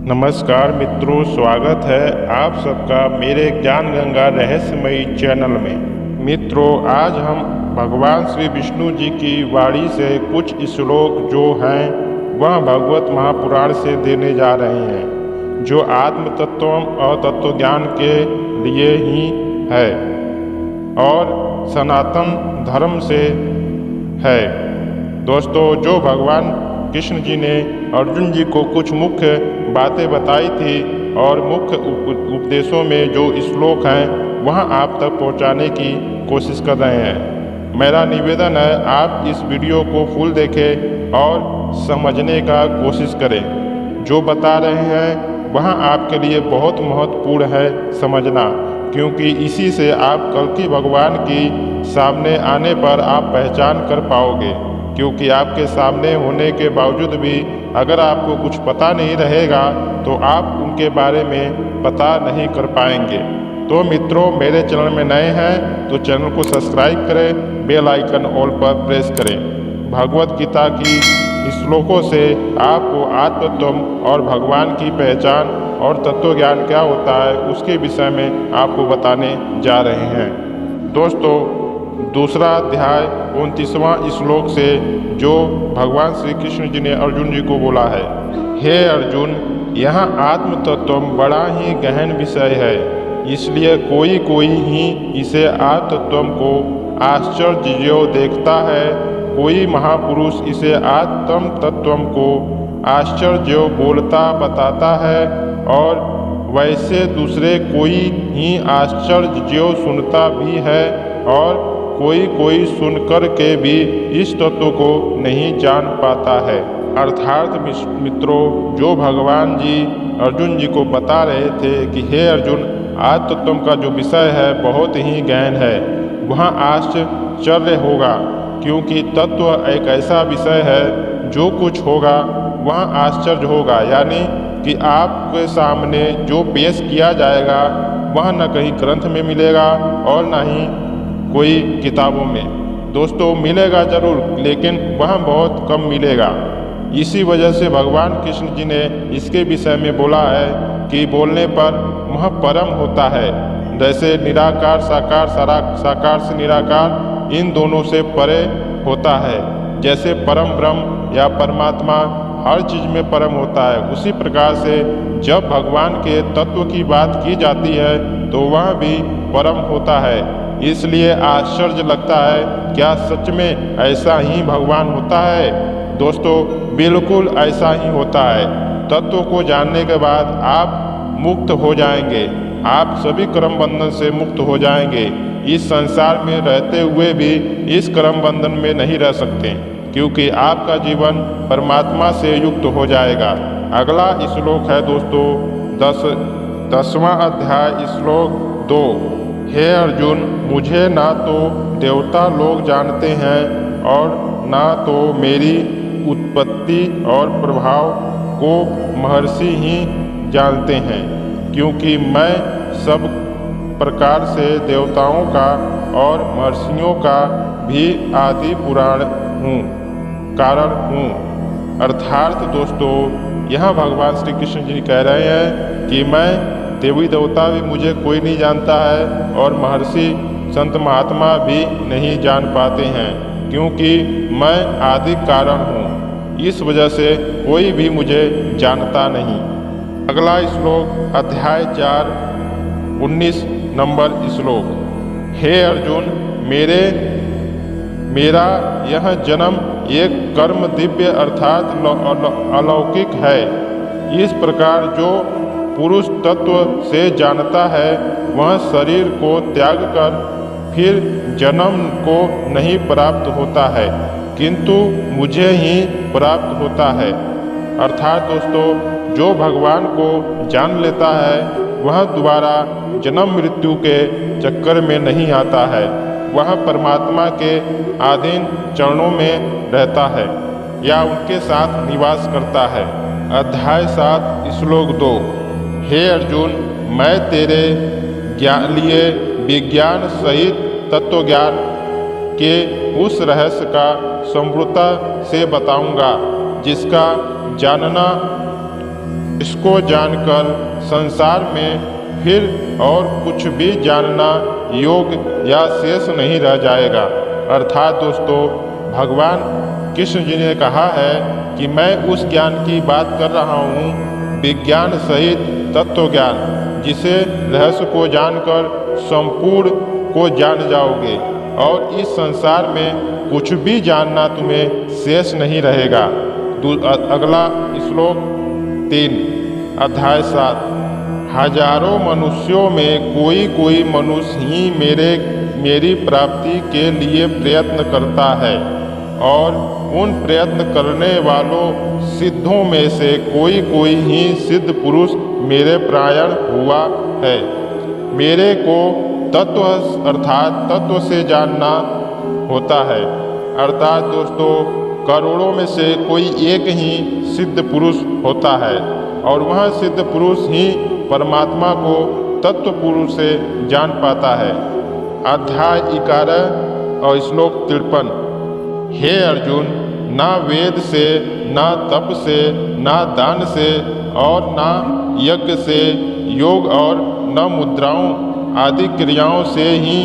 नमस्कार मित्रों, स्वागत है आप सबका मेरे ज्ञान गंगा रहस्यमयी चैनल में। मित्रों, आज हम भगवान श्री विष्णु जी की वाणी से कुछ श्लोक जो हैं वह भगवत महापुराण से देने जा रहे हैं, जो आत्म तत्व और तत्व ज्ञान के लिए ही है और सनातन धर्म से है। दोस्तों, जो भगवान कृष्ण जी ने अर्जुन जी को कुछ मुख्य बातें बताई थी और मुख्य उपदेशों में जो श्लोक हैं वह आप तक पहुंचाने की कोशिश कर रहे हैं। मेरा निवेदन है आप इस वीडियो को फुल देखें और समझने का कोशिश करें। जो बता रहे हैं वह आपके लिए बहुत महत्वपूर्ण है समझना, क्योंकि इसी से आप कल्कि भगवान की सामने आने पर आप पहचान कर पाओगे। क्योंकि आपके सामने होने के बावजूद भी अगर आपको कुछ पता नहीं रहेगा तो आप उनके बारे में पता नहीं कर पाएंगे। तो मित्रों, मेरे चैनल में नए हैं तो चैनल को सब्सक्राइब करें, बेल आइकन ऑल पर प्रेस करें। भगवत गीता की श्लोकों से आपको आत्मतत्व और भगवान की पहचान और तत्व ज्ञान क्या होता है उसके विषय में आपको बताने जा रहे हैं। दोस्तों, दूसरा अध्याय 29वां श्लोक से जो भगवान श्री कृष्ण जी ने अर्जुन जी को बोला है, हे अर्जुन, यहाँ आत्म तत्व बड़ा ही गहन विषय है, इसलिए कोई कोई ही इसे आत्म तत्व को आश्चर्य देखता है, कोई महापुरुष इसे आत्म तत्व को आश्चर्य बोलता बताता है और वैसे दूसरे कोई ही आश्चर्य सुनता भी है और कोई कोई सुनकर के भी इस तत्व को नहीं जान पाता है। अर्थात मित्रों, जो भगवान जी अर्जुन जी को बता रहे थे कि हे अर्जुन, आत्म तत्व का जो विषय है बहुत ही गहन है, वहाँ आश्चर्य होगा, क्योंकि तत्व एक ऐसा विषय है जो कुछ होगा वहाँ आश्चर्य होगा। यानी कि आपके सामने जो पेश किया जाएगा वह न कहीं ग्रंथ में मिलेगा और न ही कोई किताबों में। दोस्तों, मिलेगा जरूर, लेकिन वह बहुत कम मिलेगा। इसी वजह से भगवान कृष्ण जी ने इसके विषय में बोला है कि बोलने पर वह परम होता है। जैसे निराकार साकार, साकार से निराकार, इन दोनों से परे होता है। जैसे परम ब्रह्म या परमात्मा हर चीज में परम होता है, उसी प्रकार से जब भगवान के तत्व की बात की जाती है तो वह भी परम होता है। इसलिए आश्चर्य लगता है, क्या सच में ऐसा ही भगवान होता है? दोस्तों, बिल्कुल ऐसा ही होता है। तत्व को जानने के बाद आप मुक्त हो जाएंगे, आप सभी कर्म बंधन से मुक्त हो जाएंगे। इस संसार में रहते हुए भी इस कर्म बंधन में नहीं रह सकते, क्योंकि आपका जीवन परमात्मा से युक्त हो जाएगा। अगला श्लोक है दोस्तों 10वां अध्याय श्लोक 2। हे अर्जुन, मुझे ना तो देवता लोग जानते हैं और ना तो मेरी उत्पत्ति और प्रभाव को महर्षि ही जानते हैं, क्योंकि मैं सब प्रकार से देवताओं का और महर्षियों का भी आदि पुराण हूँ, कारण हूँ। अर्थात दोस्तों, यहाँ भगवान श्री कृष्ण जी कह रहे हैं कि मैं देवी देवता भी मुझे कोई नहीं जानता है और महर्षि संत महात्मा भी नहीं जान पाते हैं, क्योंकि मैं आदि कारण हूँ। इस वजह से कोई भी मुझे जानता नहीं। अगला श्लोक अध्याय 4 19 नंबर श्लोक। हे अर्जुन, मेरा यह जन्म एक कर्म दिव्य अर्थात अलौकिक है। इस प्रकार जो पुरुष तत्व से जानता है वह शरीर को त्याग कर फिर जन्म को नहीं प्राप्त होता है, किंतु मुझे ही प्राप्त होता है। अर्थात दोस्तों, जो भगवान को जान लेता है वह दोबारा जन्म मृत्यु के चक्कर में नहीं आता है, वह परमात्मा के अधीन चरणों में रहता है या उनके साथ निवास करता है। अध्याय 7 श्लोक 2। हे अर्जुन, मैं तेरे लिए विज्ञान सहित तत्व ज्ञान के उस रहस्य का समृद्धता से बताऊंगा जिसका जानना इसको जानकर संसार में फिर और कुछ भी जानना योग्य या शेष नहीं रह जाएगा। अर्थात दोस्तों, भगवान कृष्ण जी ने कहा है कि मैं उस ज्ञान की बात कर रहा हूँ, विज्ञान सहित तत्व ज्ञान, जिसे रहस्य को जानकर संपूर्ण को जान जाओगे और इस संसार में कुछ भी जानना तुम्हें शेष नहीं रहेगा। अगला श्लोक 3 अध्याय 7। हजारों मनुष्यों में कोई मनुष्य ही मेरी प्राप्ति के लिए प्रयत्न करता है और उन प्रयत्न करने वालों सिद्धों में से कोई ही सिद्ध पुरुष मेरे परायण हुआ है। मेरे को तत्व अर्थात तत्व से जानना होता है। अर्थात दोस्तों, करोड़ों में से कोई एक ही सिद्ध पुरुष होता है और वह सिद्ध पुरुष ही परमात्मा को तत्व पुरुष से जान पाता है। अध्याय 11 और श्लोक 53। हे अर्जुन, ना वेद से, ना तप से, ना दान से और ना यज्ञ से, योग और न मुद्राओं आदि क्रियाओं से ही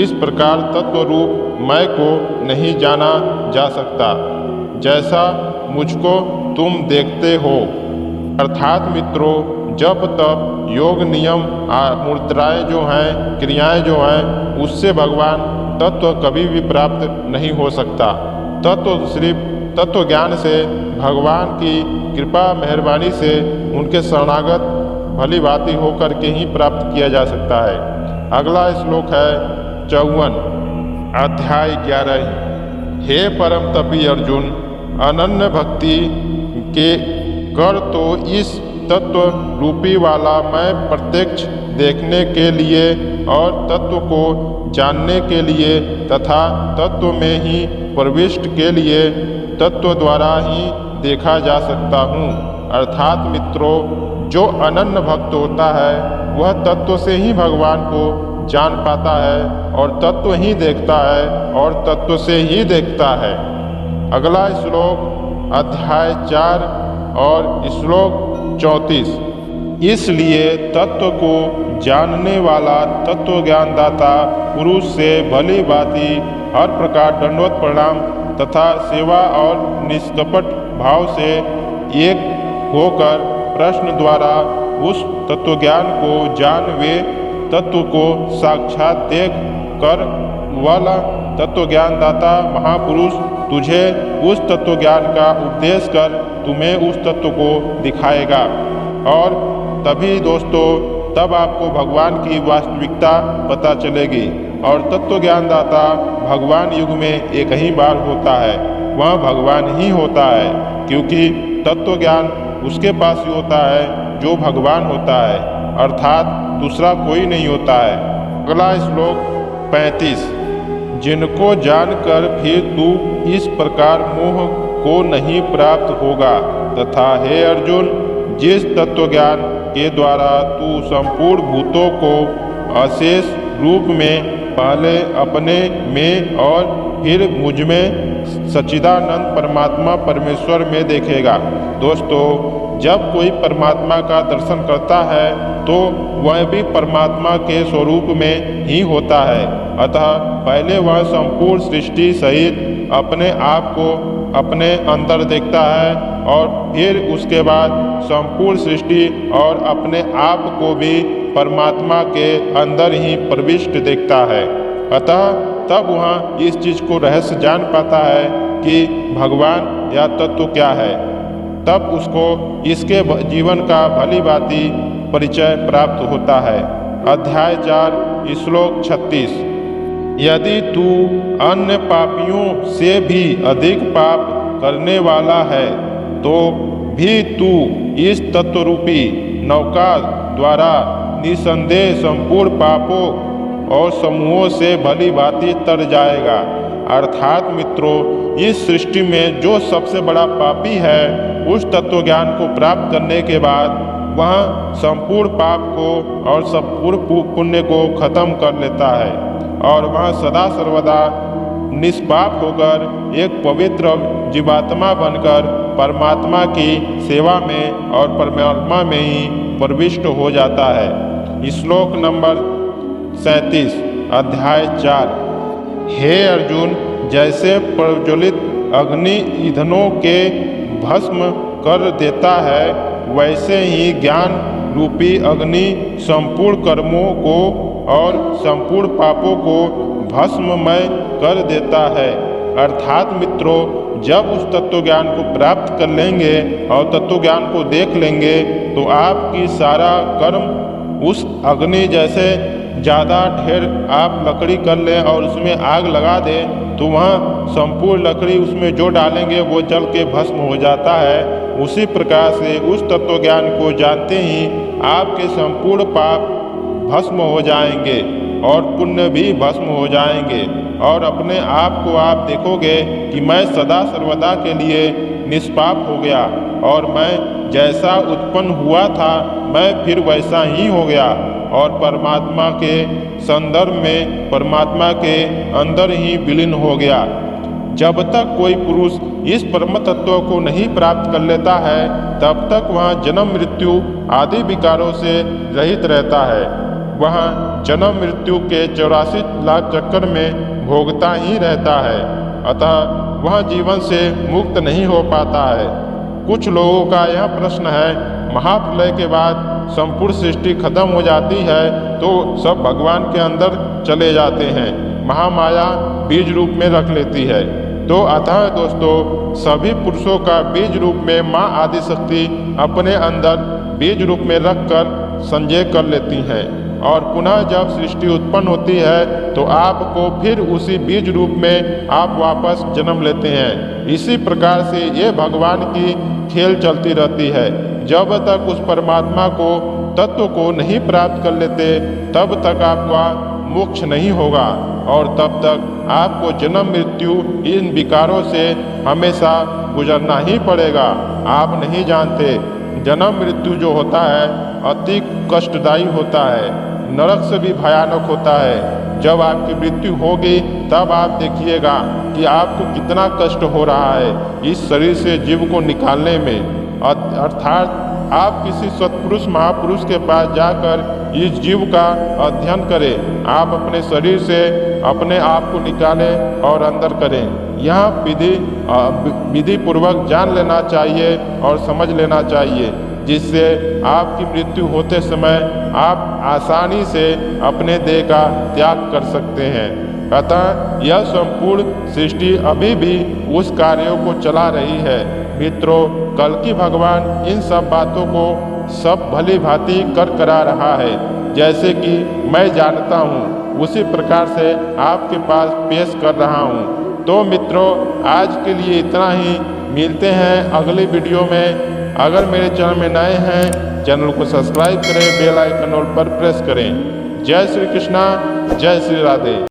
इस प्रकार तत्व रूप मैं को नहीं जाना जा सकता, जैसा मुझको तुम देखते हो। अर्थात मित्रों, जप तप योग नियम मुद्राएं जो हैं, क्रियाएं जो हैं, उससे भगवान तत्व कभी भी प्राप्त नहीं हो सकता। तत्व सिर्फ तत्व ज्ञान से, भगवान की कृपा मेहरबानी से, उनके शरणागत भली भांति होकर के ही प्राप्त किया जा सकता है। अगला श्लोक है 54 अध्याय 11। हे परम तपी अर्जुन, अनन्य भक्ति के कर तो इस तत्व रूपी वाला मैं प्रत्यक्ष देखने के लिए और तत्व को जानने के लिए तथा तत्व में ही प्रविष्ट के लिए तत्व द्वारा ही देखा जा सकता हूँ। अर्थात मित्रों, जो अनन्य भक्त होता है वह तत्व से ही भगवान को जान पाता है और तत्व ही देखता है और तत्व से ही देखता है। अगला श्लोक अध्याय 4 और श्लोक 34। इसलिए तत्व को जानने वाला तत्व ज्ञानदाता पुरुष से भली भांति हर प्रकार दंडवत प्रणाम तथा सेवा और निष्कपट भाव से एक होकर प्रश्न द्वारा उस तत्व ज्ञान को जान वे तत्व को साक्षात देख कर वाला तत्व ज्ञानदाता महापुरुष तुझे उस तत्व ज्ञान का उपदेश कर तुम्हें उस तत्व को दिखाएगा। और तभी दोस्तों, तब आपको भगवान की वास्तविकता पता चलेगी। और तत्व ज्ञानदाता भगवान युग में एक ही बार होता है, वह भगवान ही होता है, क्योंकि तत्व ज्ञान उसके पास ही होता है जो भगवान होता है, अर्थात दूसरा कोई नहीं होता है। अगला श्लोक 35। जिनको जानकर फिर तू इस प्रकार मोह को नहीं प्राप्त होगा तथा हे अर्जुन, जिस तत्व ज्ञान के द्वारा तू संपूर्ण भूतों को अशेष रूप में पहले अपने में और फिर मुझ में सच्चिदानंद परमात्मा परमेश्वर में देखेगा। दोस्तों, जब कोई परमात्मा का दर्शन करता है तो वह भी परमात्मा के स्वरूप में ही होता है। अतः पहले वह संपूर्ण सृष्टि सहित अपने आप को अपने अंदर देखता है और फिर उसके बाद संपूर्ण सृष्टि और अपने आप को भी परमात्मा के अंदर ही प्रविष्ट देखता है। अतः तब वह इस चीज को रहस्य जान पाता है कि भगवान या तत्व क्या है। तब उसको इसके जीवन का भली भांति परिचय प्राप्त होता है। अध्याय 4 श्लोक 36। यदि तू अन्य पापियों से भी अधिक पाप करने वाला है तो भी तू इस तत्वरूपी नौका द्वारा निसंदेह संपूर्ण पापों और समूहों से भली भांति तर जाएगा। अर्थात मित्रों, इस सृष्टि में जो सबसे बड़ा पापी है उस तत्व ज्ञान को प्राप्त करने के बाद वह संपूर्ण पाप को और संपूर्ण पुण्य को खत्म कर लेता है और वह सदा सर्वदा निष्पाप होकर एक पवित्र जीवात्मा बनकर परमात्मा की सेवा में और परमात्मा में ही प्रविष्ट हो जाता है। श्लोक नंबर 37 अध्याय 4। हे अर्जुन, जैसे प्रज्वलित अग्नि ईंधनों के भस्म कर देता है, वैसे ही ज्ञान रूपी अग्नि संपूर्ण कर्मों को और संपूर्ण पापों को भस्ममय कर देता है। अर्थात मित्रों, जब उस तत्व ज्ञान को प्राप्त कर लेंगे और तत्व ज्ञान को देख लेंगे तो आपकी सारा कर्म उस अग्नि जैसे ज़्यादा ढेर आप लकड़ी कर लें और उसमें आग लगा दें तो वहाँ संपूर्ण लकड़ी उसमें जो डालेंगे वो जल के भस्म हो जाता है। उसी प्रकार से उस तत्व ज्ञान को जानते ही आपके संपूर्ण पाप भस्म हो जाएंगे और पुण्य भी भस्म हो जाएंगे और अपने आप को आप देखोगे कि मैं सदा सर्वदा के लिए निष्पाप हो गया और मैं जैसा उत्पन्न हुआ था मैं फिर वैसा ही हो गया और परमात्मा के संदर्भ में परमात्मा के अंदर ही विलीन हो गया। जब तक कोई पुरुष इस परम तत्व को नहीं प्राप्त कर लेता है तब तक वह जन्म मृत्यु आदि विकारों से रहित रहता है। वह जन्म मृत्यु के 84 लाख चक्कर में भोगता ही रहता है, अतः वह जीवन से मुक्त नहीं हो पाता है। कुछ लोगों का यह प्रश्न है, महाप्रलय के बाद संपूर्ण सृष्टि खत्म हो जाती है तो सब भगवान के अंदर चले जाते हैं, महामाया बीज रूप में रख लेती है। तो अतः दोस्तों, सभी पुरुषों का बीज रूप में माँ आदि शक्ति अपने अंदर बीज रूप में रखकर संजय कर लेती हैं और पुनः जब सृष्टि उत्पन्न होती है तो आपको फिर उसी बीज रूप में आप वापस जन्म लेते हैं। इसी प्रकार से ये भगवान की खेल चलती रहती है। जब तक उस परमात्मा को तत्व को नहीं प्राप्त कर लेते तब तक आपका मोक्ष नहीं होगा और तब तक आपको जन्म मृत्यु इन विकारों से हमेशा गुजरना ही पड़ेगा। आप नहीं जानते, जन्म मृत्यु जो होता है अति कष्टदायी होता है, नरक से भी भयानक होता है। जब आपकी मृत्यु होगी तब आप देखिएगा कि आपको कितना कष्ट हो रहा है इस शरीर से जीव को निकालने में। अर्थात आप किसी सत्पुरुष महापुरुष के पास जाकर इस जीव का अध्ययन करें, आप अपने शरीर से अपने आप को निकालें और अंदर करें। यह विधि पूर्वक जान लेना चाहिए और समझ लेना चाहिए, जिससे आपकी मृत्यु होते समय आप आसानी से अपने देह का त्याग कर सकते हैं। अतः यह संपूर्ण सृष्टि अभी भी उस कार्यों को चला रही है। मित्रों, कल की भगवान इन सब बातों को सब भली भांति कर करा रहा है। जैसे कि मैं जानता हूँ उसी प्रकार से आपके पास पेश कर रहा हूँ। तो मित्रों, आज के लिए इतना ही। मिलते हैं अगली वीडियो में। अगर मेरे चैनल में नए हैं, चैनल को सब्सक्राइब करें, बेल आइकन ऑल पर प्रेस करें। जय श्री कृष्णा, जय श्री राधे।